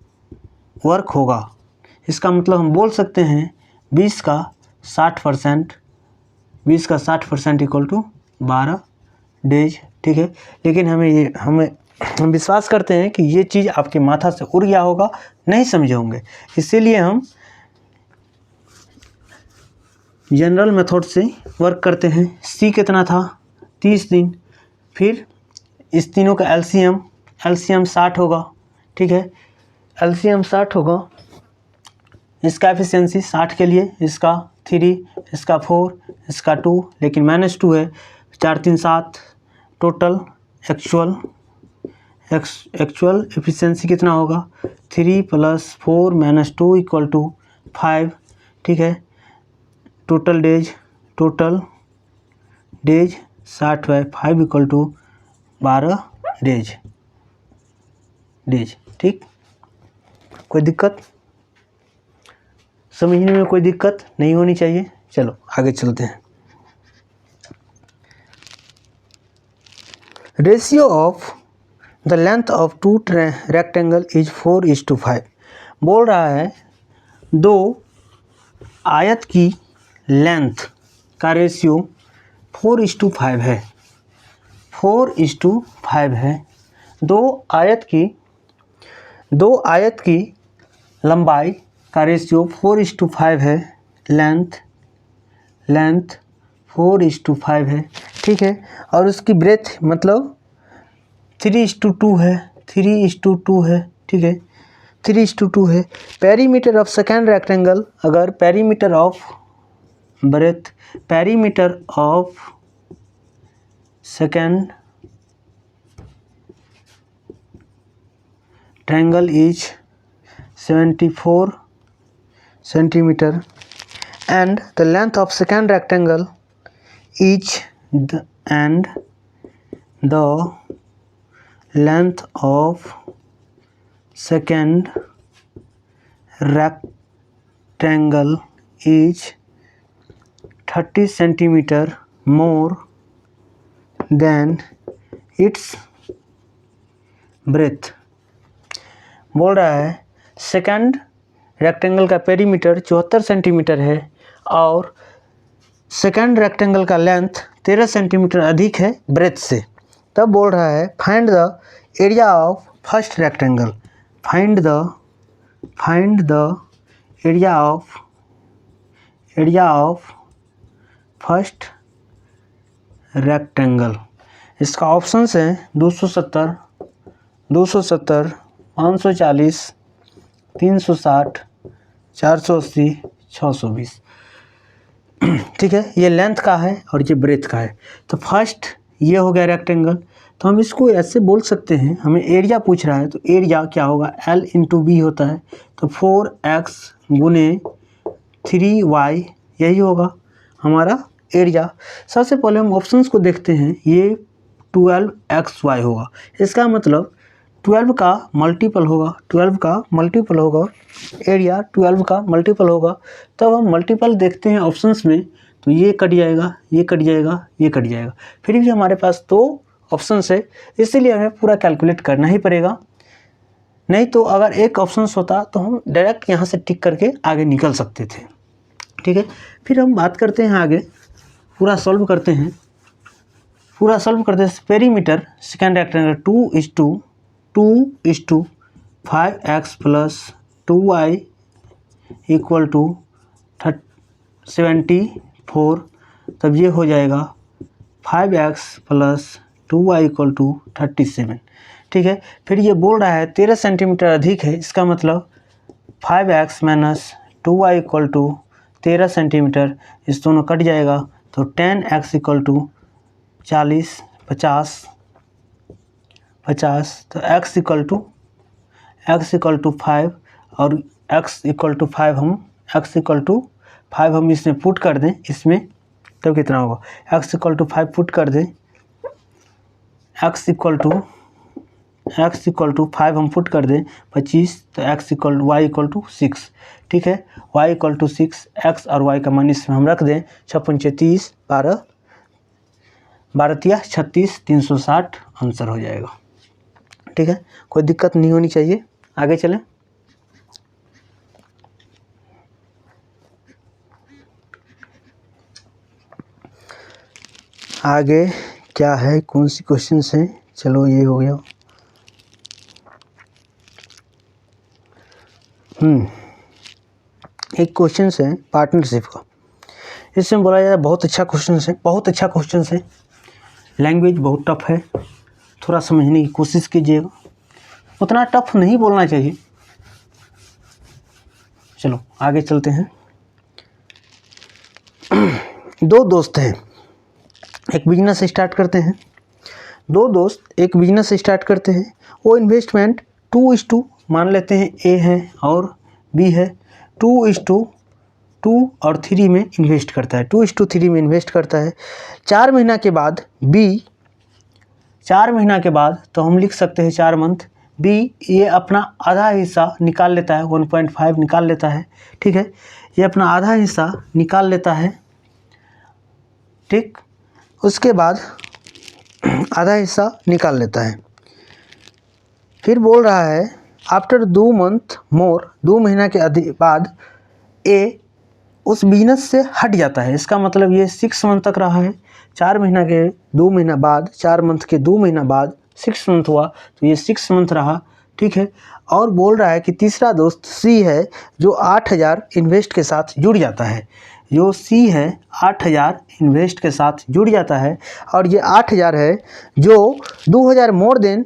वर्क होगा। इसका मतलब हम बोल सकते हैं 20 का 60% इक्वल टू 12 डेज, ठीक है। लेकिन हम विश्वास करते हैं कि ये चीज़ आपके माथा से उड़ गया होगा, नहीं समझे होंगे, इसीलिए हम जनरल मेथड से वर्क करते हैं। सी कितना था, 30 दिन, फिर इस तीनों का एलसीएम 60 होगा, ठीक है। एलसीएम 60 होगा, इसका एफिशिएंसी 60 के लिए, इसका 3, इसका 4, इसका 2, लेकिन -2 है, 4 3 7, टोटल एक्चुअल एफिशिएंसी कितना होगा, 3 + 4 - 2 इक्वल टू 5, ठीक है। Total days 60/5 equal to 12 days, ठीक। कोई दिक्कत समझने में, कोई दिक्कत नहीं होनी चाहिए। चलो आगे चलते हैं। Ratio of the length of 2 rectangle is 4:5। बोल रहा है 2 आयत की लेंथ का रेशियो 4:5 है, 4:5 है। दो आयत की लंबाई का रेशियो 4:5 है, लेंथ 4:5 है, ठीक है। और उसकी ब्रेथ मतलब 3:2 है, 3:2 है, ठीक है, 3:2 है। पेरीमीटर ऑफ सेकेंड रेक्टेंगल, अगर perimeter of second triangle is 74 centimeter and the length of second rectangle is the length of second rectangle is 30 centimeter more than its breadth। बोल रहा है सेकंड रेक्टेंगल का पेरीमीटर 74 सेंटीमीटर है और second rectangle का length 13 centimetre अधिक है breath से। तब बोल रहा है find the area of first rectangle, find the area of first rectangle. इसका ऑप्शंस है 270, 540, 360, 480, 620, ठीक है। ये लेंथ का है और ये ब्रेथ का है। तो फर्स्ट ये हो गया रेक्टेंगल, तो हम इसको ऐसे बोल सकते हैं, हमें एरिया पूछ रहा है तो एरिया क्या होगा, L × B होता है, तो 4x गुने 3y यही होगा हमारा एरिया। सबसे पहले हम ऑप्शंस को देखते हैं, ये 12xy होगा, इसका मतलब 12 का मल्टीपल होगा, 12 का मल्टीपल होगा, एरिया 12 का मल्टीपल होगा। तब हम मल्टीपल देखते हैं ऑप्शंस में, तो ये कट जाएगा, ये कट जाएगा, ये कट जाएगा, फिर भी हमारे पास 2 ऑप्शंस है, इसीलिए हमें पूरा कैलकुलेट करना ही पड़ेगा। नहीं तो अगर एक ऑप्शंस होता तो हम डायरेक्ट यहाँ से टिक करके आगे निकल सकते थे, ठीक है। फिर हम बात करते हैं आगे, पूरा सॉल्व करते हैं, perimeter second rectangle 2:5x + 2y = 74। तब ये हो जाएगा 5x + 2y = 37, ठीक है। फिर ये बोल रहा है 13 सेंटीमीटर अधिक है, इसका मतलब 5x - 2y = 13 सेंटीमीटर, इस दोनों कट जाएगा, तो 10x = 40, 50, तो x = 5 और x = 5 हम इसमें पुट कर दें, इसमें तो कितना होगा, x = 5 पुट कर दें, x = 5 हम पुट कर दें 25, तो y = 6, ठीक है, y = 6, x और y का मान इसमें हम रख दें 6 × 30, 12 36, 360 आंसर हो जाएगा, ठीक है। कोई दिक्कत नहीं होनी चाहिए। आगे चलें। आगे क्या है, कौन सी क्वेश्चंस हैं, चलो ये हो गया। एक क्वेश्चन है पार्टनरशिप का, इसमें बोला जाता है बहुत अच्छा क्वेश्चन है, लैंग्वेज बहुत टफ है, थोड़ा समझने की कोशिश कीजिएगा, उतना टफ नहीं बोलना चाहिए। चलो आगे चलते हैं। 2 दोस्त हैं, एक बिजनेस स्टार्ट करते हैं, 2 दोस्त एक बिजनेस स्टार्ट करते हैं, वो इन्वेस्टमेंट 2:2 मान लेते हैं, ए है और बी है, 2:2 और 3 में इन्वेस्ट करता है, 2:3 में इन्वेस्ट करता है। 4 महीना के बाद बी, 4 महीना के बाद तो हम लिख सकते हैं 4 मंथ, बी ये अपना आधा हिस्सा निकाल लेता है, 1.5 निकाल लेता है, ठीक है, ये अपना आधा हिस्सा निकाल लेता है, ठीक, उसके बाद आधा हिस्सा निकाल लेता है। फिर बोल रहा है आफ्टर 2 मंथ मोर, 2 महीना के बाद ए उस बिजनेस से हट जाता है, इसका मतलब ये 6 मंथ तक रहा है, 4 महीना के 2 महीना बाद, 4 मंथ के 2 महीना बाद 6 मंथ हुआ, तो ये 6 मंथ रहा, ठीक है। और बोल रहा है कि तीसरा दोस्त सी है जो 8,000 इन्वेस्ट के साथ जुड़ जाता है। जो सी है 8,000 इन्वेस्ट के साथ जुड़ जाता है और ये 8,000 है जो 2,000 more than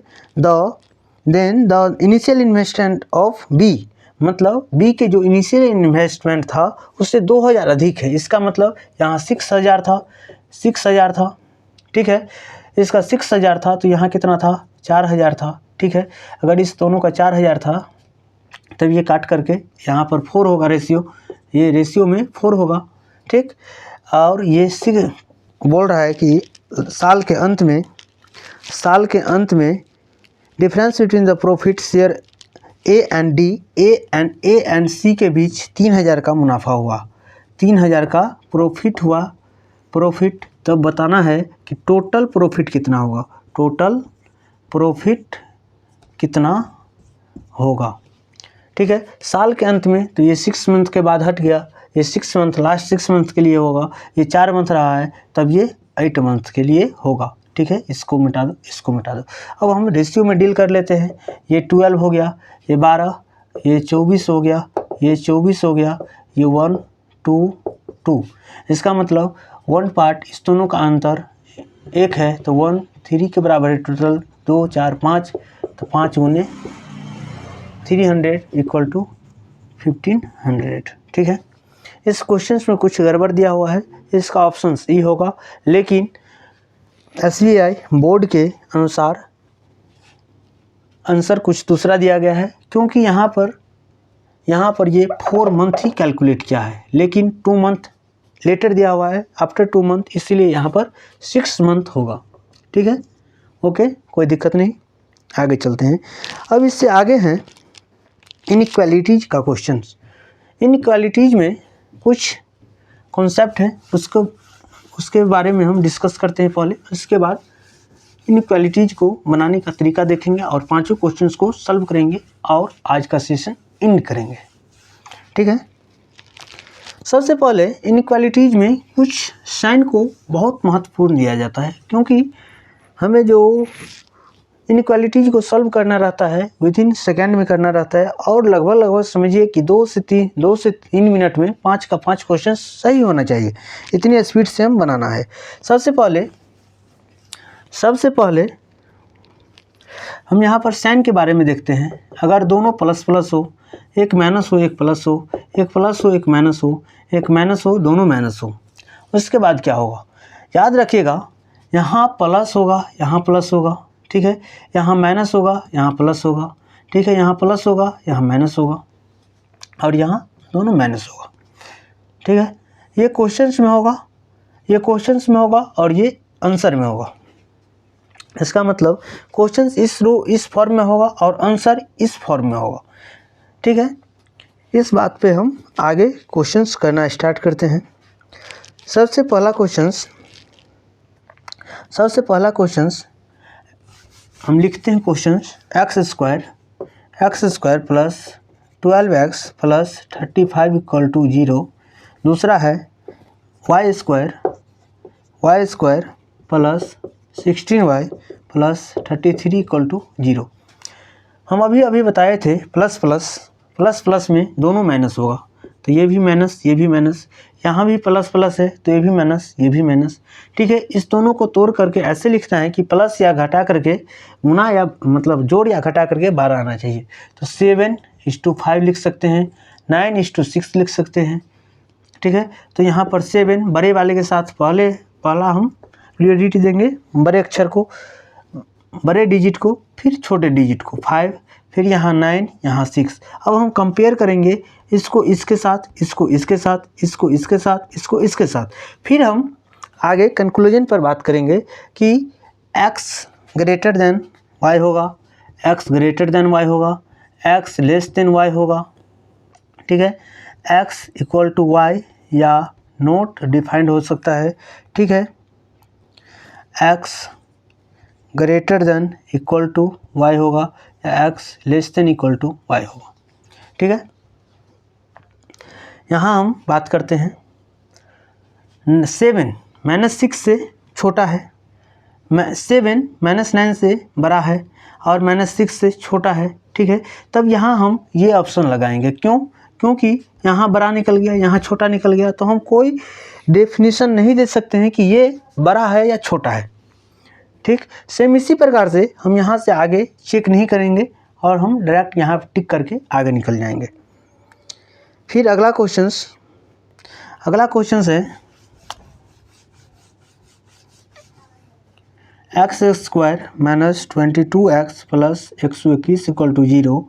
the initial investment of B, मतलब बी के जो इनिशियल इन्वेस्टमेंट था उससे 2,000 अधिक है। इसका मतलब यहाँ 6,000 था, ठीक है। इसका 6,000 था तो यहाँ कितना था, 4,000 था, ठीक है। अगर इस दोनों का 4,000 था तब ये काट करके यहाँ पर 4 होगा रेशियो, ये रेशियो में 4 होगा, ठीक। और ये बोल रहा है कि साल के अंत में difference between the profit share A and C के बीच 3,000 का मुनाफा हुआ, 3,000 का प्रॉफिट हुआ। प्रॉफिट तब बताना है कि टोटल प्रॉफिट कितना होगा, टोटल प्रॉफिट कितना होगा, ठीक है। साल के अंत में तो ये 6 मंथ के बाद हट गया, ये 6 मंथ लास्ट 6 मंथ के लिए होगा, ये 4 मंथ रहा है तब ये 8 मंथ के लिए होगा, ठीक है। इसको मिटा दो, इसको मिटा दो। अब हम रेशियो में डील कर लेते हैं। ये 12 हो गया, ये 12, ये 24 हो गया, ये 24 हो गया, ये 1 2 2। इसका मतलब 1 पार्ट इस दोनों का अंतर 1 है तो 1 3 के बराबर है। टोटल 2 4 5 तो 5 गुने 300 इक्वल टू 1500, ठीक है। इस क्वेश्चन में कुछ गड़बड़ दिया हुआ है, इसका ऑप्शन सी होगा, लेकिन SBI बोर्ड के अनुसार आंसर कुछ दूसरा दिया गया है, क्योंकि यहाँ पर ये 4 मंथ ही कैलकुलेट किया है, लेकिन 2 मंथ लेटर दिया हुआ है आफ्टर 2 मंथ, इसीलिए यहाँ पर 6 मंथ होगा, ठीक है। ओके, कोई दिक्कत नहीं, आगे चलते हैं। अब इससे आगे हैं इनइक्वालिटीज़ का क्वेश्चन। इनइक्वालिटीज़ में कुछ कॉन्सेप्ट है, उसके बारे में हम डिस्कस करते हैं पहले, उसके बाद इनइक्वालिटीज़ को बनाने का तरीका देखेंगे और 5 क्वेश्चंस को सॉल्व करेंगे और आज का सेशन एंड करेंगे, ठीक है। सबसे पहले इनइक्वालिटीज़ में कुछ साइन को बहुत महत्वपूर्ण दिया जाता है, क्योंकि हमें जो इनइक्वालिटीज़ को सॉल्व करना रहता है विदिन सेकेंड में करना रहता है, और लगभग समझिए कि 2 से 3 मिनट में 5 का 5 क्वेश्चन सही होना चाहिए, इतनी स्पीड से हम बनाना है। सबसे पहले हम यहाँ पर साइन के बारे में देखते हैं। अगर दोनों प्लस प्लस हो, एक माइनस हो एक प्लस हो, एक प्लस हो एक माइनस हो, एक माइनस हो दोनों माइनस हो, उसके बाद क्या होगा, याद रखिएगा, यहाँ प्लस होगा यहाँ प्लस होगा, ठीक है, यहाँ माइनस होगा यहाँ प्लस होगा, ठीक है, यहाँ प्लस होगा यहाँ माइनस होगा, और यहाँ दोनों माइनस होगा, ठीक है। ये क्वेश्चंस में होगा, ये क्वेश्चंस में होगा और ये आंसर में होगा। इसका मतलब क्वेश्चंस इस फॉर्म में होगा और आंसर इस फॉर्म में होगा, ठीक है। इस बात पे हम आगे क्वेश्चंस करना स्टार्ट करते हैं। सबसे पहला क्वेश्चंस हम लिखते हैं questions X square plus 12x plus 35 equal to 0। दूसरा है Y square plus 16y plus 33 equal to 0। हम अभी बताए थे प्लस में दोनों माइनस होगा, तो ये भी माइनस ये भी माइनस, यहाँ भी प्लस प्लस है तो ये भी माइनस ये भी माइनस, ठीक है। इस दोनों को तोड़ करके ऐसे लिखना है कि प्लस या घटा करके गुना या मतलब जोड़ या घटा करके 12 आना चाहिए। तो 7:5 लिख सकते हैं, 9:6 लिख सकते हैं, ठीक है। तो यहाँ पर 7 बड़े वाले के साथ पहला हम प्रियोरिटी देंगे बड़े अक्षर को, बड़े डिजिट को, फिर छोटे डिजिट को 5, फिर यहाँ 9 यहाँ 6। अब हम कंपेयर करेंगे इसको इसके साथ, इसको इसके साथ, इसको इसके साथ, इसको इसके साथ, फिर हम आगे कंक्लूजन पर बात करेंगे कि x ग्रेटर देन y होगा, x ग्रेटर देन y होगा, x लेस देन y होगा, ठीक है। x इक्वल टू y या नोट डिफाइंड हो सकता है, ठीक है। x greater than equal to y होगा या x less than equal to y होगा, ठीक है। यहाँ हम बात करते हैं 7 -6 से छोटा है, 7 -9 से बड़ा है, और -6 से छोटा है, ठीक है, तब यहाँ हम ये ऑप्शन लगाएंगे। क्यों? क्योंकि यहाँ बड़ा निकल गया, यहाँ छोटा निकल गया, तो हम कोई डेफिनेशन नहीं दे सकते हैं कि ये बड़ा है या छोटा है, ठीक। सेम इसी प्रकार से हम यहाँ से आगे चेक नहीं करेंगे और हम डायरेक्ट यहाँ टिक करके आगे निकल जाएंगे। फिर अगला क्वेश्चन है x² minus 22x plus 121 equal to 0,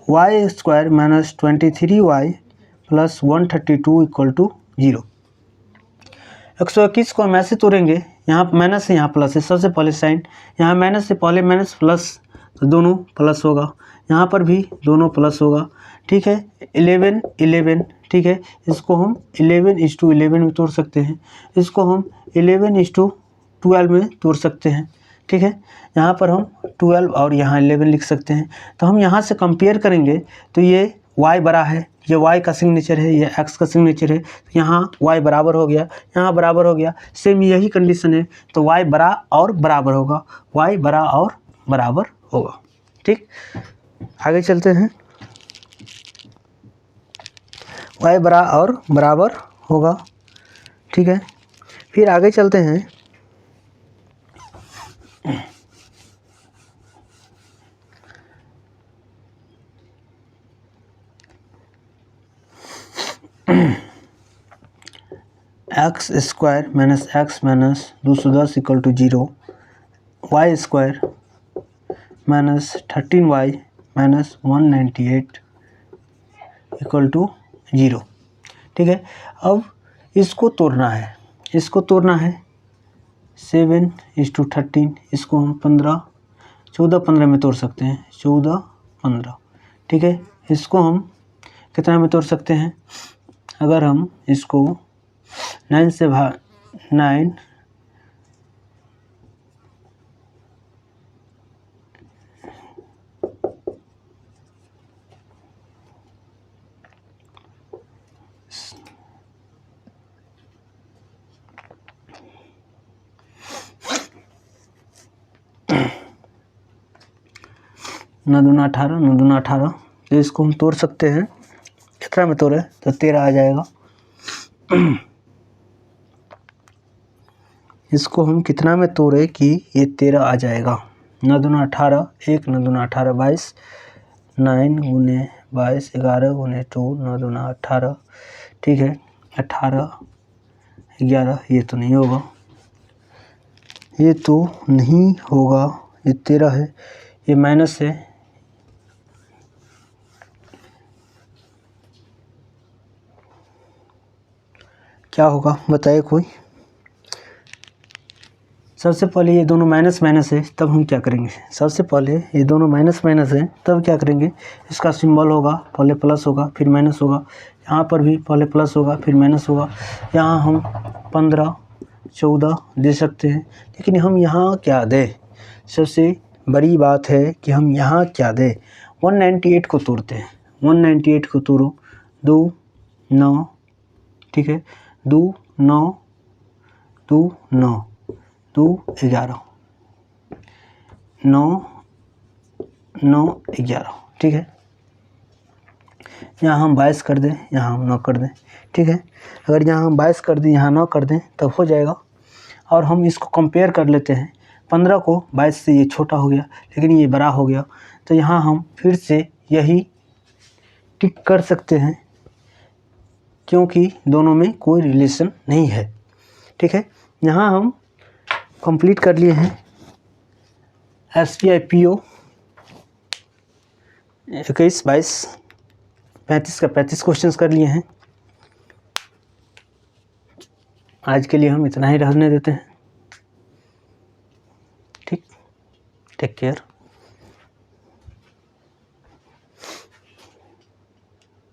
y² minus 23y plus 132 equal to 0। 121 को हम ऐसे तोड़ेंगे, यहाँ माइनस है यहाँ प्लस है। सबसे पहले साइन, यहाँ माइनस से पहले माइनस प्लस तो दोनों प्लस होगा, यहाँ पर भी दोनों प्लस होगा, ठीक है। 11 11, ठीक है, इसको हम 11:11 में तोड़ सकते हैं, इसको हम 11:12 में तोड़ सकते हैं, ठीक है। यहाँ पर हम 12 और यहाँ 11 लिख सकते हैं। तो हम यहाँ से कंपेयर करेंगे तो ये y बड़ा है, ये y का सिग्नेचर है, ये x का सिग्नेचर है, तो यहाँ y बराबर हो गया, यहाँ बराबर हो गया। सेम यही कंडीशन है, तो y बड़ा और बराबर होगा, y बड़ा और बराबर होगा, ठीक। आगे चलते हैं, y बड़ा और बराबर होगा, ठीक है। फिर आगे चलते हैं, x² minus x minus 210 equal to 0, y² minus 13y minus 198 equal to 0, ठीक है। अब इसको तोड़ना है, 7:13, इसको हम 14 में तोड़ सकते हैं, 14 15, ठीक है। इसको हम कितना में तोड़ सकते हैं? अगर हम इसको 9 से 9 9 दूना 18, 9 दूना 18, तो इसको हम तोड़ सकते हैं। कितना में तोड़े तो 13 आ जाएगा। इसको हम कितना में तोड़े कि ये 13 आ जाएगा? 9 दूना 18, 1 9 दूना 18 22, 9 गुने 22 11 गुने 2, 9 दूना 18, ठीक है। 18 11, ये तो नहीं होगा, ये 13 है, ये माइनस है, क्या होगा बताइए कोई। सबसे पहले ये दोनों माइनस माइनस है, तब हम क्या करेंगे? सबसे पहले ये दोनों माइनस माइनस है, तब क्या करेंगे? इसका सिंबल होगा, पहले प्लस होगा फिर माइनस होगा, यहाँ पर भी पहले प्लस होगा फिर माइनस होगा। यहाँ हम 15 14 दे सकते हैं, लेकिन हम यहाँ क्या दें? सबसे बड़ी बात है कि हम यहाँ क्या दें? 198 को तोड़ते हैं, 198 को तोड़ो, 2 9, ठीक है, 2 9 2 9 2 11 9 9 11, ठीक है। यहाँ हम 22 कर दें, यहाँ हम 9 कर दें, ठीक है। अगर यहाँ हम 22 कर दें, यहाँ 9 कर दें, तब हो जाएगा। और हम इसको कंपेयर कर लेते हैं, 15 को 22 से ये छोटा हो गया, लेकिन ये बड़ा हो गया, तो यहाँ हम फिर से यही टिक कर सकते हैं, क्योंकि दोनों में कोई रिलेशन नहीं है, ठीक है। यहाँ हम कंप्लीट कर लिए हैं SBI PO 21 22 35 का 35 क्वेश्चंस कर लिए हैं। आज के लिए हम इतना ही रहने देते हैं, ठीक। Take care.